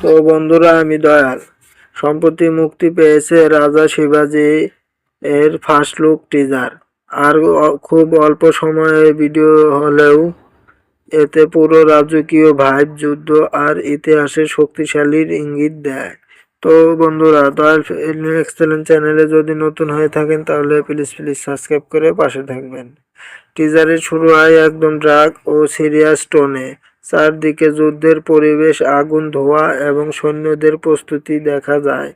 তো বন্ধুরা, আমি দয়াল। সম্প্রতি মুক্তি পেয়েছে রাজা শিবাজি এর ফার্স্ট লুক টিজার। আর খুব অল্প সময়ের ভিডিও হলেও এতে পুরো রাজকীয় ভাইব, যুদ্ধ আর ইতিহাসের শক্তিশালীর ইঙ্গিত দেয়। তো বন্ধুরা, দয়াল ফিল্ম এক্সেলেন্ট চ্যানেলে যদি নতুন হয়ে থাকেন তাহলে প্লিজ সাবস্ক্রাইব করে পাশে থাকবেন। টিজারের শুরু হয় একদম ডার্ক ও সিরিয়াস টোনে। চারদিকে যুদ্ধের পরিবেশ, আগুন, ধোঁয়া এবং সৈন্যদের প্রস্তুতি দেখা যায়।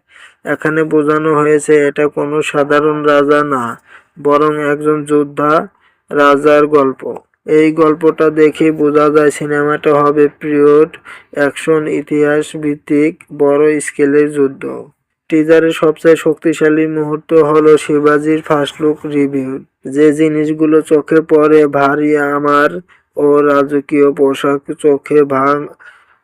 এখানে বোঝানো হয়েছে এটা কোনো সাধারণ রাজা না, বরং একজন যোদ্ধা রাজার গল্প। এই গল্পটা দেখে বোঝা যায় সিনেমাটা হবে পিরিয়ড অ্যাকশন, ইতিহাস ভিত্তিক বড় স্কেলের যুদ্ধ। টিজারের সবচেয়ে শক্তিশালী মুহূর্ত হলো শিবাজির ফার্স্ট লুক রিভিউ। যে জিনিসগুলো চোখে পড়ে, ভারী আমার ও রাজকীয় পোশাক, চোখে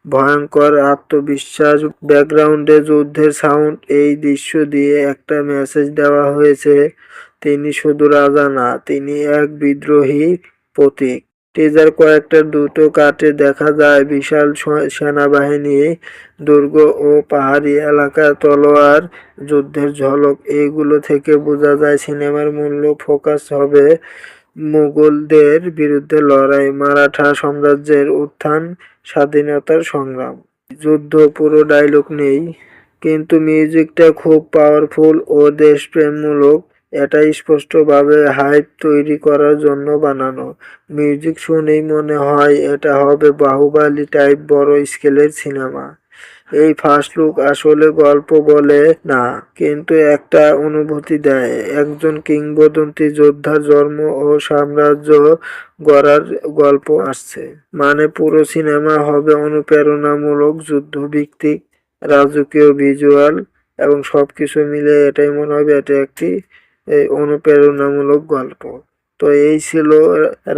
ভয়ঙ্কর আত্মবিশ্বাস, ব্যাকগ্রাউন্ডে যুদ্ধের সাউন্ড। এই দৃশ্য দিয়ে একটা মেসেজ দেওয়া হয়েছে, তিনি শুধু রাজা না, তিনি এক বিদ্রোহী প্রতীক। টিজার কয়েকটা দুটো কাটে দেখা যায় বিশাল সেনাবাহিনী, দুর্গ ও পাহাড়ি এলাকার তলোয়ার যুদ্ধের ঝলক। এইগুলো থেকে বোঝা যায় সিনেমার মূল ফোকাস হবে মুঘলদের বিরুদ্ধে লড়াই, মারাঠা সাম্রাজ্যের উত্থান, স্বাধীনতার সংগ্রাম। যুদ্ধ পুরো ডায়লগ নেই, কিন্তু মিউজিকটা খুব পাওয়ারফুল ও দেশপ্রেমমূলক। এটা স্পষ্টভাবে হাইপ তৈরি করার জন্য বানানো। মিউজিক শুনেই মনে হয় এটা হবে বাহুবলী টাইপ বড় স্কেলের সিনেমা। এই ফার্স্ট লুক আসলে গল্প বলে না, কিন্তু একটা অনুভূতি দেয়। একজন কিংবদন্তি যোদ্ধার জন্ম ও সাম্রাজ্য গড়ার গল্প আসছে। মানে পুরো সিনেমা হবে অনুপ্রেরণামূলক, যুদ্ধভিত্তিক, রাজকীয় ভিজুয়াল এবং সবকিছু মিলে এটাই মনে হবে এটা একটি অনুপ্রেরণামূলক গল্প। তো এই ছিল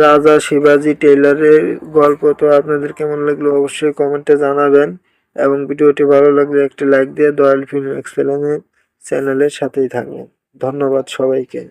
রাজা শিবাজি টেইলারের গল্প। তো আপনাদের কেমন লাগলো অবশ্যই কমেন্টে জানাবেন, এবং ভিডিওটি ভালো লাগলে একটি লাইক দিয়ে দয়াল ফিল্ম এক্সপ্লেনের চ্যানেলের সাথেই থাকবেন। ধন্যবাদ সবাইকে।